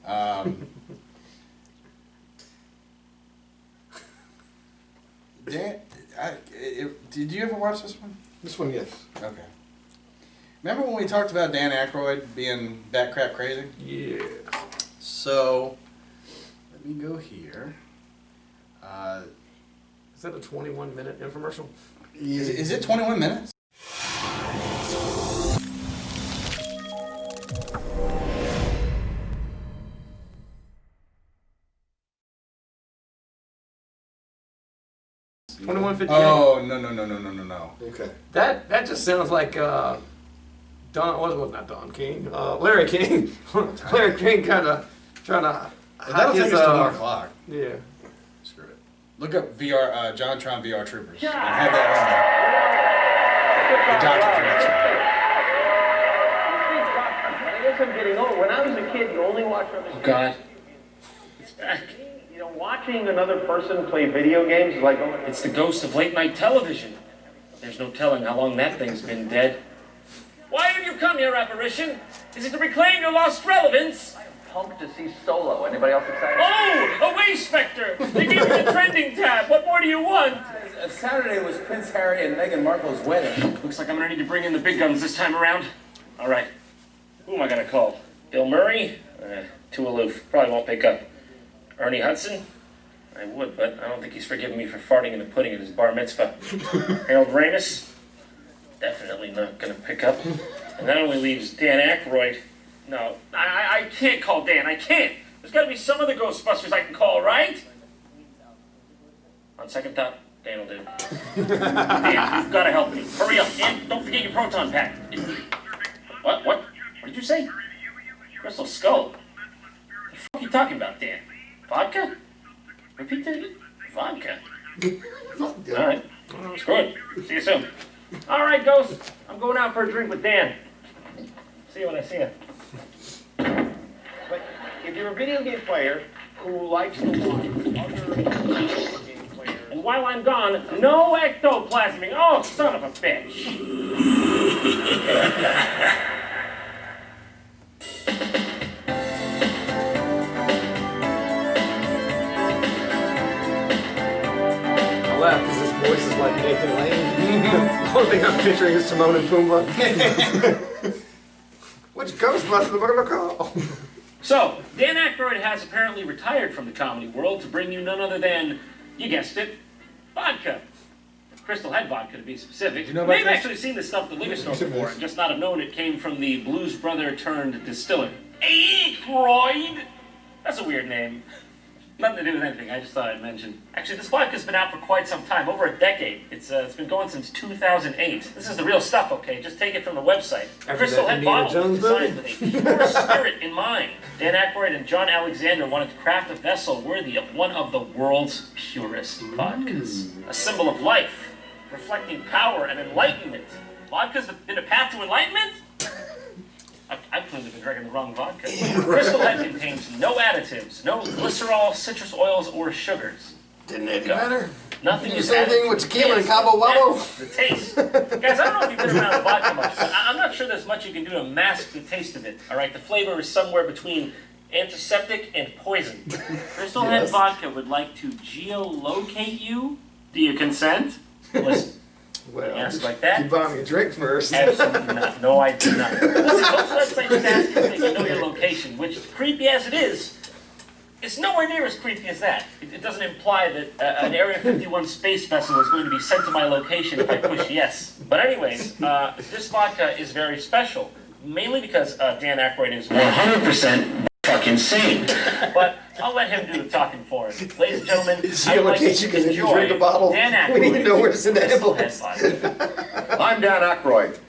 Dan, did you ever watch this one? This one, yes. Okay. Remember when we talked about Dan Aykroyd being bat crap crazy? Yeah. So, let me go here. Is that a 21-minute infomercial? Is it 21 minutes? Oh, no. Okay. That just sounds like Don, well, not Don King, Larry King. Larry King kind of trying to That'll take us to 1 o'clock. Yeah. Screw it. Look up VR, JonTron VR Troopers. And have that on there. The docket for next week. I guess I'm getting old. When I was a kid, you only watched on the Oh, God. It's back. You know, watching another person play video games is like going... It's the ghost of late-night television. There's no telling how long that thing's been dead. Why have you come here, apparition? Is it to reclaim your lost relevance? I am pumped to see Solo. Anybody else excited? Oh, away, Spectre! They gave me the trending tab. What more do you want? Saturday was Prince Harry and Meghan Markle's wedding. Looks like I'm gonna need to bring in the big guns this time around. All right. Who am I gonna call? Bill Murray? Too aloof. Probably won't pick up. Ernie Hudson? I would, but I don't think he's forgiven me for farting in the pudding at his bar mitzvah. Harold Ramis? Definitely not gonna pick up. And that only leaves Dan Aykroyd. No, I can't call Dan. I can't. There's gotta be some other Ghostbusters I can call, right? On second thought, Dan will do. Dan, you've gotta help me. Hurry up, Dan. Don't forget your proton pack. What? What did you say? Crystal Skull? What the fuck are you talking about, Dan? Vodka? Repeat that again? Vodka. All right. Screw it. See you soon. All right, Ghost. I'm going out for a drink with Dan. See you when I see you. But if you're a video game player who likes to watch other video game players... And while I'm gone, no ectoplasming. Oh, son of a bitch. I laugh because his voice is like Nathan Lane. The only thing I'm picturing is Timon and Pumbaa. Which Ghostbuster am I going to call? So, Dan Aykroyd has apparently retired from the comedy world to bring you none other than, you guessed it, vodka. Crystal Head vodka, to be specific. You know You about may have that? actually seen this stuff at the liquor store before and just not have known it came from the blues brother turned distiller. Aykroyd! That's a weird name. Nothing to do with anything, I just thought I'd mention. Actually, this vodka's been out for quite some time, over a decade. It's been going since 2008. This is the real stuff, okay? Just take it from the website. After Crystal that Head Indiana bottle was Jones designed with a pure spirit in mind. Dan Aykroyd and John Alexander wanted to craft a vessel worthy of one of the world's purest vodkas. A symbol of life, reflecting power and enlightenment. Vodka's been a path to enlightenment? I've clearly been drinking the wrong vodka. Crystal Head contains no additives, no glycerol, citrus oils, or sugars. Didn't it matter? Nothing You is do the same added. thing with tequila and Yes, Cabo Wabo? that's the taste. Guys, I don't know if you've been around vodka much, but I'm not sure there's much you can do to mask the taste of it. All right, the flavor is somewhere between antiseptic and poison. Crystal Head vodka would like to geolocate you. Do you consent? Listen. Well, Yes, like that? you buy me a drink first. Absolutely not. No, I do not. Listen, most websites just ask if they can know your location, which, creepy as it is, it's nowhere near as creepy as that. It doesn't imply that an Area 51 space vessel is going to be sent to my location if I push yes. But anyways, this vodka is very special, mainly because Dan Aykroyd is 100% fucking sane. But I'll let him do the talking for us. Ladies and gentlemen, Is I your would like location to because if you enjoy drink a bottle, Dan Aykroyd. we need to know where to send the Crystal Head ambulance. vodka. I'm Dan Aykroyd.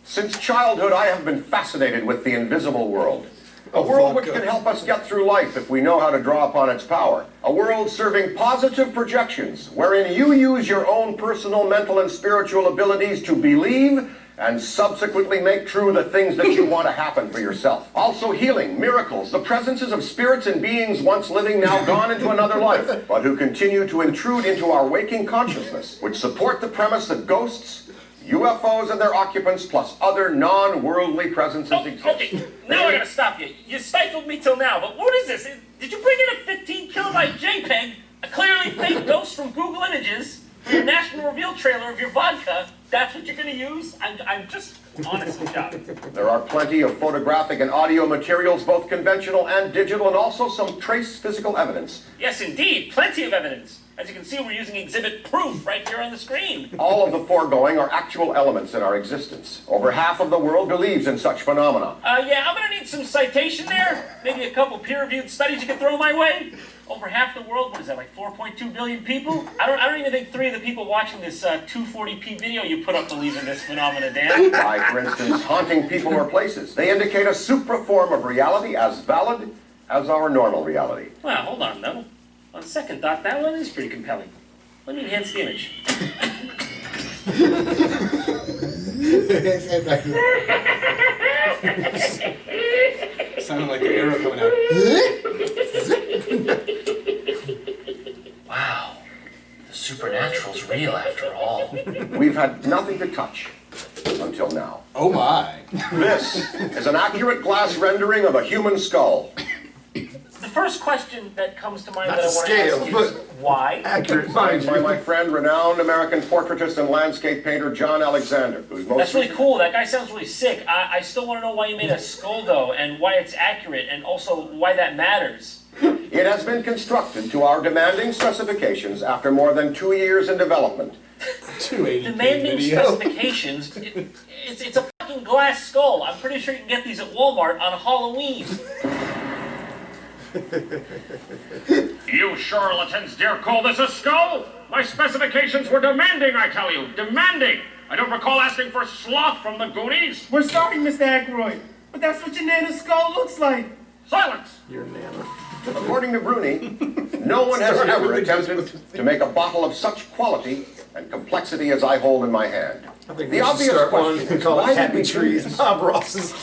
Since childhood, I have been fascinated with the invisible world. A world which can help us get through life if we know how to draw upon its power. A world serving positive projections, wherein you use your own personal, mental, and spiritual abilities to believe and subsequently make true the things that you want to happen for yourself. Also healing, miracles, the presences of spirits and beings once living, now gone into another life, but who continue to intrude into our waking consciousness, which support the premise that ghosts, UFOs and their occupants, plus other non-worldly presences exist. Okay, now I gotta stop you. You stifled me till now, but what is this? Did you bring in a 15 kilobyte JPEG, a clearly fake ghost from Google Images, for your national reveal trailer of your vodka? That's what you're gonna use? I'm just honestly shocked. There are plenty of photographic and audio materials, both conventional and digital, and also some trace physical evidence. Yes, indeed, plenty of evidence. As you can see, we're using exhibit proof right here on the screen. All of the foregoing are actual elements in our existence. Over half of the world believes in such phenomena. Yeah, I'm gonna need some citation there. Maybe a couple peer-reviewed studies you can throw my way. Over half the world, what is that, like 4.2 billion people? I don't even think 3 of the people watching this 240p video you put up believe in this phenomena, Dan. By, for instance, haunting people or places. They indicate a supra form of reality as valid as our normal reality. Well, hold on, though. On second thought, that one is pretty compelling. Let me enhance the image. Sounded like an arrow coming out. Wow. The supernatural's real after all. We've had nothing to touch until now. Oh my. This is an accurate glass rendering of a human skull. The first question that comes to mind Not that I to want scale, to ask but is why? accurate, mind By you. my friend, renowned American portraitist and landscape painter John Alexander, who's most That's really cool. That guy sounds really sick. I still want to know why you made a skull, though, and why it's accurate, and also why that matters. It has been constructed to our demanding specifications after more than 2 years in development. 280p Demanding video. specifications. It's a fucking glass skull. I'm pretty sure you can get these at Walmart on Halloween. You charlatans dare call this a skull? My specifications were demanding, I tell you. Demanding! I don't recall asking for sloth from the Goonies. We're sorry, Mr. Aykroyd, but that's what your Nana's skull looks like. Silence! Your nana. According to Bruni, no one has ever attempted to make a bottle of such quality and complexity as I hold in my hand. I think The we should obvious start question one and is, call why it did Happy we do Trees. this? Bob Ross's.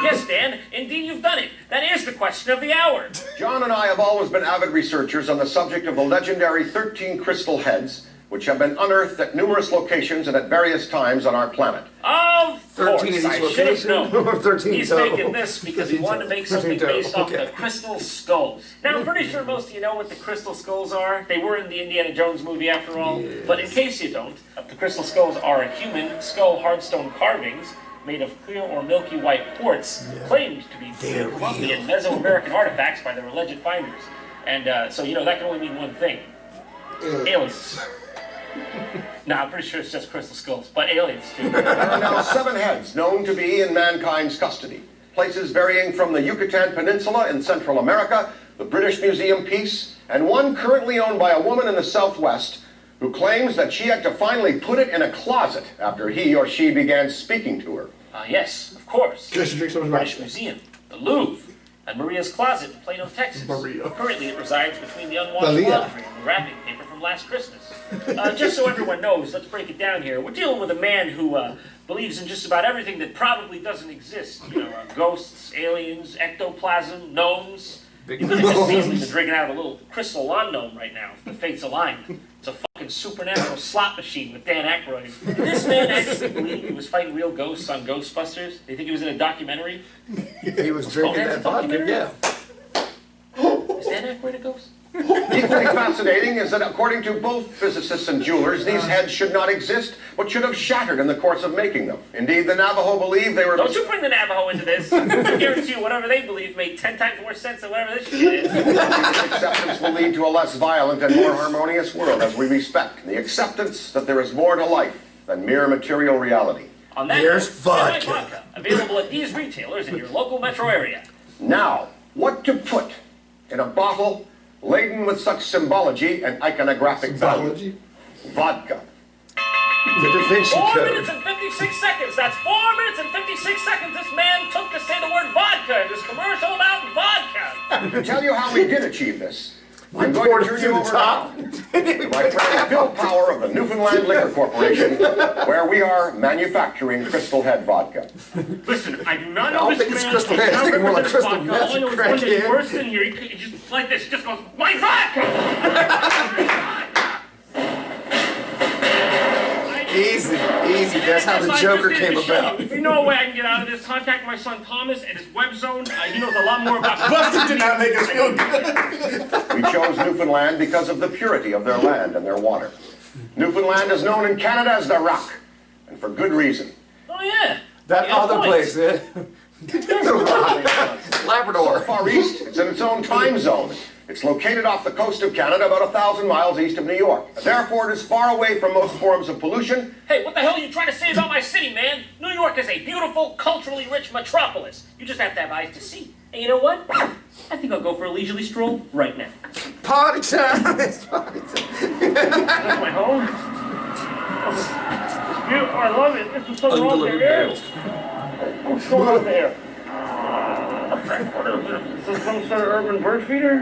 Yes, Dan, indeed you've done it. That is the question of the hour. John and I have always been avid researchers on the subject of the legendary 13 crystal heads, which have been unearthed at numerous locations and at various times on our planet. Of 13 course, in each I should have location? known. Or 13 He's total? making this because he 13 wanted to make something 13 based off total, the okay. crystal skulls. Now, I'm pretty sure most of you know what the crystal skulls are. They were in the Indiana Jones movie, after all. Yes. But in case you don't, the crystal skulls are human skull hardstone carvings made of clear or milky white quartz, claimed to be They're Colombian Mesoamerican artifacts by their alleged finders. And so, you know, that can only mean one thing. Aliens. No, I'm pretty sure it's just crystal skulls, but aliens too. There are now 7 heads known to be in mankind's custody. Places varying from the Yucatan Peninsula in Central America, the British Museum piece, and one currently owned by a woman in the Southwest who claims that she had to finally put it in a closet after he or she began speaking to her. Yes, of course. Guess you drink so much British vodka. Museum, the Louvre, and Maria's Closet in Plano, Texas. Maria. Currently, it resides between the unwashed Maria. laundry and the wrapping paper from last Christmas. Just so everyone knows, let's break it down here. We're dealing with a man who believes in just about everything that probably doesn't exist. You know, ghosts, aliens, ectoplasm, gnomes. You could have just easily been drinking out of a little crystal lawn gnome right now if the fates aligned. It's a fucking supernatural slot machine with Dan Aykroyd. Did this man actually believe he was fighting real ghosts on Ghostbusters? They think he was in a documentary? He was drinking that vodka, yeah. Is Dan Aykroyd a ghost? Equally fascinating is that according to both physicists and jewelers, these heads should not exist, but should have shattered in the course of making them. Indeed, the Navajo believe they were... Don't you bring the Navajo into this. I guarantee you whatever they believe made 10 times more sense than whatever this shit is. Acceptance will lead to a less violent and more harmonious world as we respect the acceptance that there is more to life than mere material reality. On that Here's note, vodka. vodka, available at these retailers in your local metro area. Now, what to put in a bottle laden with such symbology and iconographic value? Symbology? Vodka. The Da Vinci 4 Code. minutes and 56 seconds. That's 4 minutes and 56 seconds this man took to say the word vodka in this commercial about vodka. To tell you how we did achieve this, I'm Poured going it to turn through you the over top. now to my friend Bill Power of the Newfoundland Liquor Corporation, where we are manufacturing Crystal Head vodka. Listen, I do not I know don't this think it's man. crystal I head. do I not think more like represent crystal vodka. All I know is one day he crackhead. bursts in here, he just like this, just goes, my vodka! Easy, easy. That's how the Joker came about. If you know a way I can get out of this, contact my son Thomas at his web zone. He knows a lot more about. Busted did not make us feel good. We chose Newfoundland because of the purity of their land and their water. Newfoundland is known in Canada as the Rock, and for good reason. Oh yeah. That Yeah, other points. place, Labrador. So far east, it's in its own time zone. It's located off the coast of Canada, about 1,000 miles east of New York. Therefore, it is far away from most forms of pollution. Hey, what the hell are you trying to say about my city, man? New York is a beautiful, culturally rich metropolis. You just have to have eyes to see. And you know what? I think I'll go for a leisurely stroll right now. Party time. It's party time. That's my home. It's beautiful. I love it. This is so wrong there. What's going on there? Is this some sort of urban bird feeder?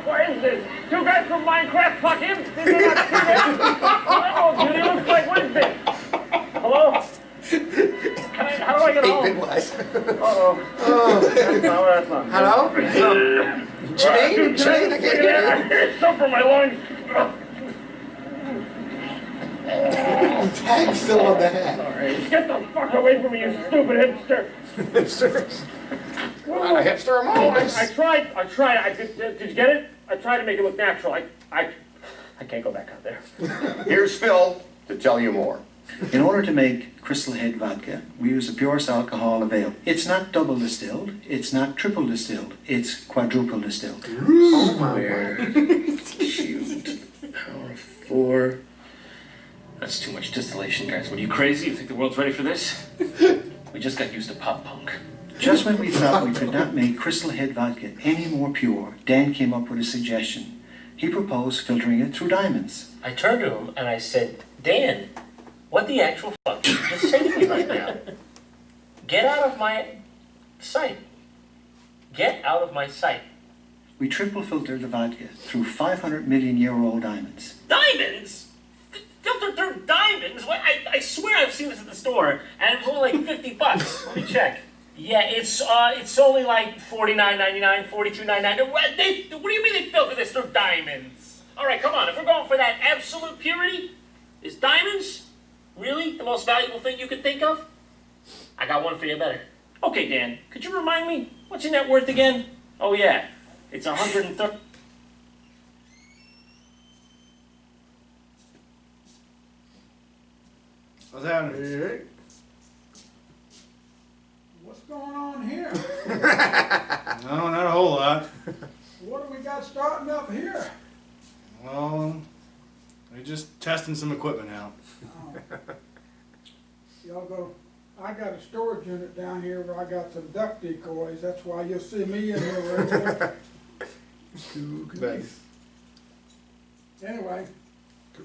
What is this? Two guys from Minecraft, fuck him? Did they not see that? Oh, dude, he looks like, what is this? Hello? How do I get home? Uh-oh. That's not. Hello? Janine? Janine, I can't hear you. It's stuff from my lungs. Tag's still on the hat. Sorry. Get the fuck away from me, you stupid hipster. Hipsters. Not a hipster, I'm always. I tried. Did you get it? I tried to make it look natural. I can't go back out there. Here's Phil to tell you more. In order to make Crystal Head vodka, we use the purest alcohol of ale. It's not double distilled, it's not triple distilled, it's quadruple distilled. Oh my Word. Shoot. Power of 4. That's too much distillation, guys. What are you crazy? You think the world's ready for this? We just got used to pop punk. Just when we thought we could not make Crystal Head vodka any more pure, Dan came up with a suggestion. He proposed filtering it through diamonds. I turned to him and I said, Dan, what the actual fuck did you just say to me right now? Get out of my sight. Get out of my sight. We triple filtered the vodka through 500 million year old diamonds. Diamonds? Filtered through diamonds? What? I swear I've seen this at the store, and it was only like $50. Let me check. Yeah, it's only like $49.99, $42.99. What do you mean they filter this through diamonds? All right, come on. If we're going for that absolute purity, is diamonds really the most valuable thing you could think of? I got one for you better. Okay, Dan, could you remind me what's your net worth again? Oh yeah, it's 130. What's happening? Hey. What's going on here? No, not a whole lot. What do we got starting up here? Well, we're just testing some equipment out. Y'all go, I got a storage unit down here where I got some duck decoys. That's why you'll see me in here regularly. Nice. Anyway,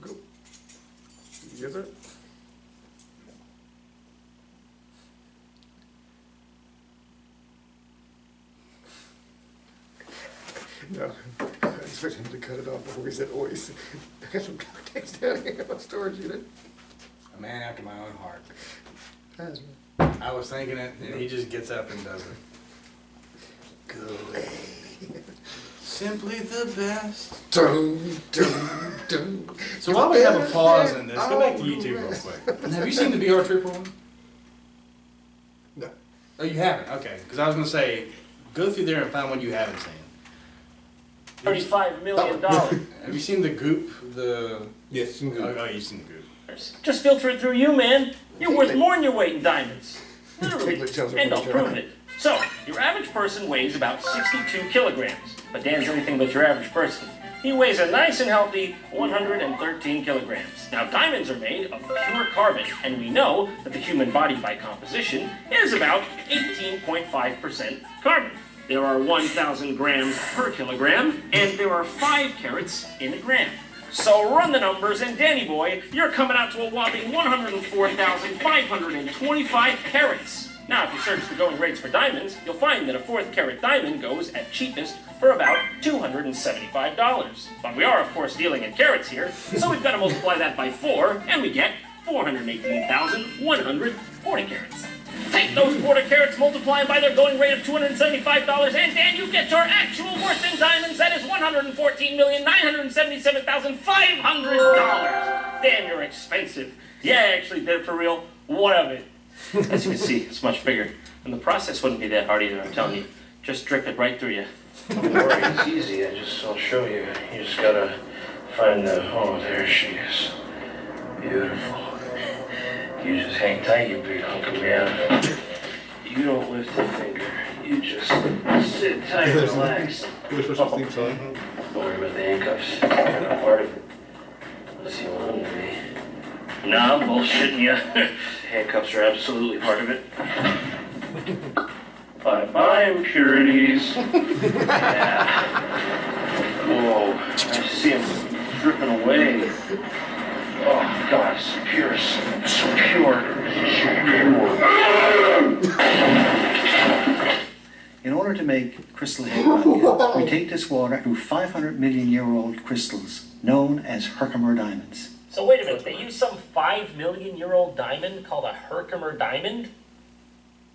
Cool. Yes, sir. No, I expected him to cut it off before he said oys. I got some takes down here in my storage unit. A man after my own heart. That's I was thinking it, and he just gets up and does it. go away. Simply the best. Dun, dun, dun. So while we have a pause in this, go back to YouTube real quick. Have you seen the VR Trooper one? No. Oh, you haven't? Okay. Because I was going to say, go through there and find what you haven't seen. $35 million. Have you seen the Goop? Yes. Oh, you've seen the Goop. Just filter it through you, man. You're worth more than your weight in diamonds. Literally. Piglet tells her And what I'll to prove do. it. So, your average person weighs about 62 kilograms. But Dan's anything but your average person. He weighs a nice and healthy 113 kilograms. Now, diamonds are made of pure carbon, and we know that the human body by composition is about 18.5% carbon. There are 1,000 grams per kilogram, and there are 5 carats in a gram. So run the numbers, and Danny boy, you're coming out to a whopping 104,525 carats. Now, if you search the going rates for diamonds, you'll find that a 4th carat diamond goes at cheapest for about $275. But we are, of course, dealing in carats here, so we've got to multiply that by 4, and we get 418,140 carats. Take those quarter carats, multiply them by their going rate of $275, and Dan, you get your actual worth in diamonds. That is $114,977,500. Damn, you're expensive. Yeah, I actually did it for real. One of it. As you can see, it's much bigger. And the process wouldn't be that hard either, I'm telling you. Just drip it right through you. Don't worry, it's easy. I'll show you. You just gotta find the, oh, there she is. Beautiful. You just hang tight, you big hunk of man. You don't lift a finger. You just sit tight and relax. Don't worry about the handcuffs. They're not part of it. Unless you want them to be. Nah, I'm bullshitting you. Handcuffs are absolutely part of it. Bye-bye, impurities. Yeah. Whoa, I see them dripping away. Oh, God, it's pure, so pure. In order to make Crystal Head vodka, we take this water through 500 million year old crystals known as Herkimer diamonds. So wait a minute, they use some 5 million year old diamond called a Herkimer diamond?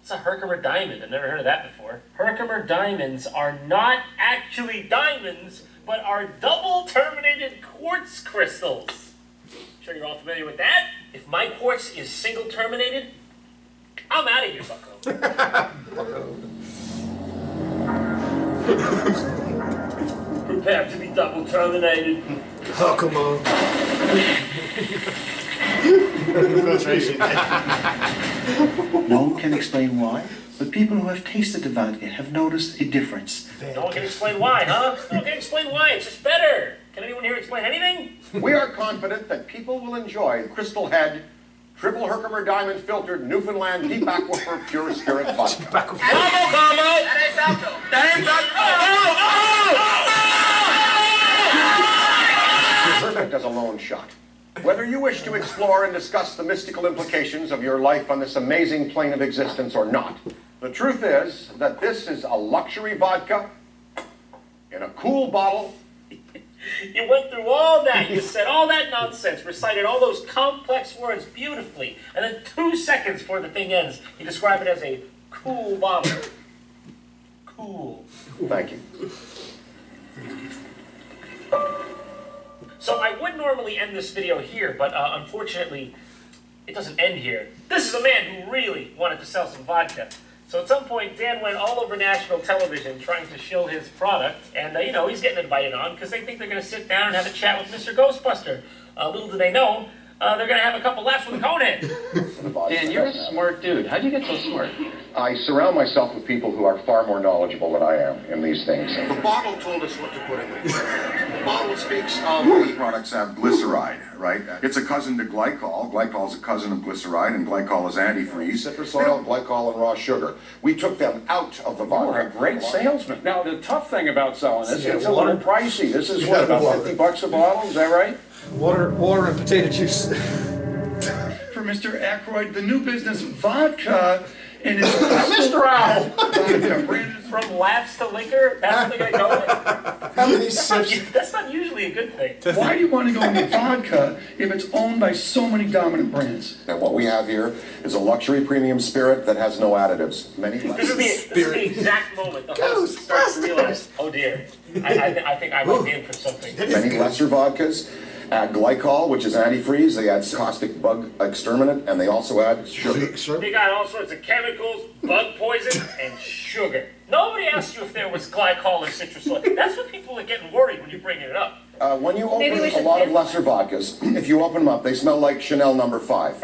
What's a Herkimer diamond? I've never heard of that before. Herkimer diamonds are not actually diamonds, but are double terminated quartz crystals. Sure you're all familiar with that? If my quartz is single terminated, I'm out of here, bucko. Prepare to be double terminated. Oh, come on. No one can explain why, but people who have tasted the vodka have noticed a difference. No one can explain why, huh? No one can explain why. It's just better. Can anyone here explain anything? We are confident that people will enjoy Crystal Head, triple Herkimer diamond filtered Newfoundland deep aquifer pure spirit vodka. Perfect as a lone shot. Whether you wish to explore and discuss the mystical implications of your life on this amazing plane of existence or not, the truth is that this is a luxury vodka in a cool bottle. You went through all that. You said all that nonsense, recited all those complex words beautifully, and then 2 seconds before the thing ends, you describe it as a cool bottle. Cool. Thank you. So I would normally end this video here, but unfortunately, it doesn't end here. This is a man who really wanted to sell some vodka. So at some point, Dan went all over national television trying to shill his product, and you know, he's getting invited on because they think they're going to sit down and have a chat with Mr. Ghostbuster. Little do they know, they're going to have a couple laughs with Conan. Dan, you're a smart dude. How'd you get so smart? I surround myself with people who are far more knowledgeable than I am in these things. The bottle told us what to put in there. The bottle speaks of the products have glyceride, right? It's a cousin to glycol. Glycol is a cousin of glyceride, and glycol is antifreeze. Citrus oil, glycol, and raw sugar. We took them out of the vodka. You're a great salesman. Now, the tough thing about selling this, it's a little pricey. This is what, about $50 a bottle? Is that right? Water and potato juice. For Mr. Aykroyd, the new business vodka and his Mr. Owl! vodka branded. From laughs to liquor, that's what they're going to go with. How many sips? That's not usually a good thing. Why do you want to go into vodka if it's owned by so many dominant brands? And what we have here is a luxury premium spirit that has no additives. This is the exact moment the host starts to realize, oh dear, I think I might be in for something. Many lesser vodkas add glycol, which is antifreeze. They add caustic bug exterminant, and they also add sugar. They got all sorts of chemicals, bug poison, and sugar. Nobody asked you if there was glycol or citrus oil. That's what people are getting worried when you bring it up. When you open a lot of lesser vodkas, if you open them up, they smell like Chanel No. 5.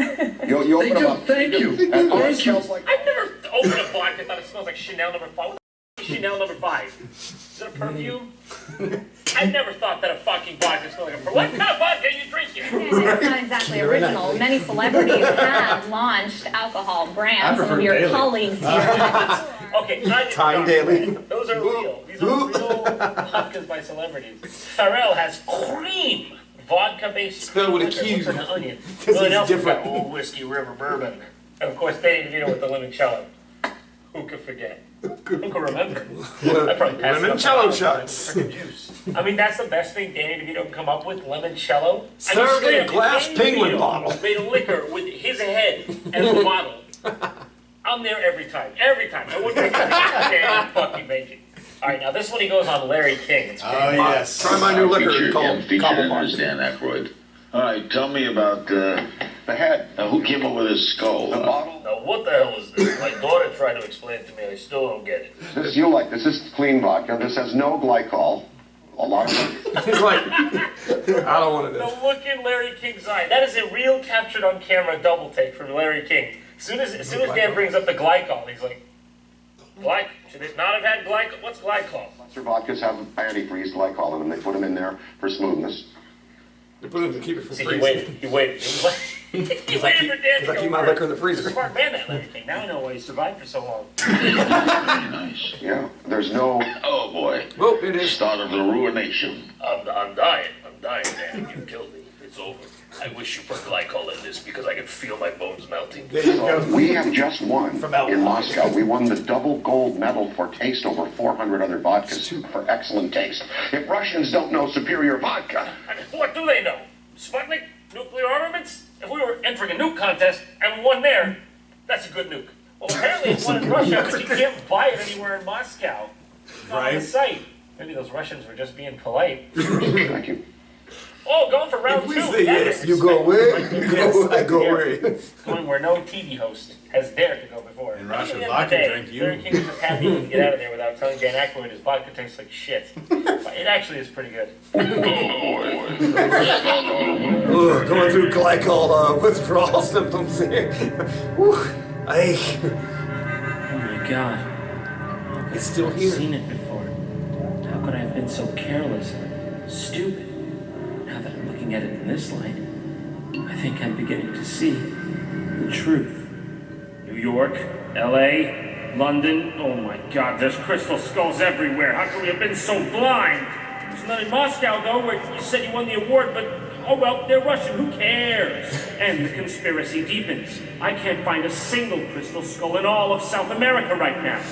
You open them up. Thank you. And it smells like... I've never opened a vodka and thought it smells like Chanel No. 5. What the f*** is Chanel No. 5? Is it a perfume? I never thought that a fucking vodka smelled like a perfume. What kind of vodka are you drinking? It's not exactly original. Many celebrities have launched alcohol brands. Some of your colleagues here. Okay, Time Daily. Those are real. These are real vodkas by celebrities. Pharrell has cream vodka-based Spelled with a liquor. Q. Looks like an onion. Because he's different. Got Old Whiskey River Bourbon. And of course, Danny DeVito with the limoncello. Who could forget? Who could remember? I probably passed it up. Limoncello shots. Freaking juice. I mean, that's the best thing Danny DeVito can come up with, limoncello. Served in a glass Danny penguin DeVito bottle. made a liquor with his head as a bottle. I'm there every time. Every time. I wouldn't make it. Danny fucking make it. All right, now this one he goes on Larry King. It's pretty hot. Yes. Try my new liquor called Cobble Mart. Dan Aykroyd. All right, tell me about the head. Now, who came up with this skull? The bottle. Now, what the hell is this? My daughter tried to explain it to me. I still don't get it. This you like. This is clean vodka. This has no glycol. A lot of He's like, I don't want to The do look in Larry King's eye. That is a real captured on camera double take from Larry King. As soon as Dan brings up the glycol, he's like, should it not have had glycol? What's glycol? Lesser vodkas have antifreeze glycol in them. They put them in there for smoothness. They put it to keep it from See, freezing. he waited. He was like, he waited for Dan to I go keep my first. liquor in the freezer. He's a smart man, that Larry King. Now I know why he survived for so long. Nice. Yeah. There's no. Oh boy. Well, it is. Start of the ruination. I'm dying. I'm dying, Dan. You killed me. It's over. I wish you put glycol in this because I can feel my bones melting. There you go. We have just won in Moscow. We won the double gold medal for taste over 400 other vodkas for excellent taste. If Russians don't know superior vodka, I mean, what do they know? Sputnik? Nuclear armaments? If we were entering a nuke contest and we won there, that's a good nuke. Well, apparently it's one in Russia, but you can't buy it anywhere in Moscow. It's not on the site. Maybe those Russians were just being polite. thank you. Oh, going for round If we two. say yes, Yes. you go where? You go, I go where? Going where no TV host has dared to go before. And Russian At the end of vodka the day, drink you. Larry King was just happy he could get out of there without telling Dan Aykroyd his vodka tastes like shit. But it actually is pretty good. Ugh, going through glycol withdrawal symptoms here. Whew. Oh my god. It's still I've here. seen it before. How could I have been so careless and stupid? Now that I'm looking at it in this light, I think I'm beginning to see the truth. New York, LA, London. Oh my god, there's crystal skulls everywhere. How could we have been so blind? There's none in Moscow, though, where you said you won the award, but oh well, they're Russian. Who cares? And the conspiracy deepens. I can't find a single crystal skull in all of South America right now.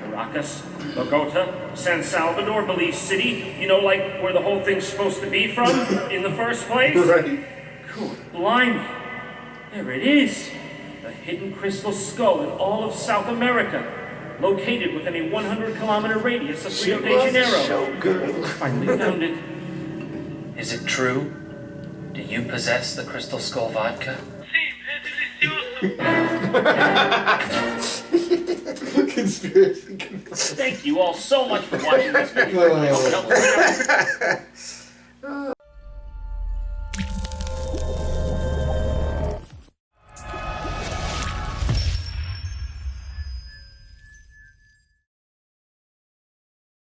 Caracas, Bogota, San Salvador, Belize City, you know, like where the whole thing's supposed to be from in the first place? Right. Good blimey. There it is. A hidden crystal skull in all of South America, located within a 100-kilometer radius of Rio de Janeiro. So good. Finally found it. Is it true? Do you possess the crystal skull vodka? Conspiracy. Thank you all so much for watching this video.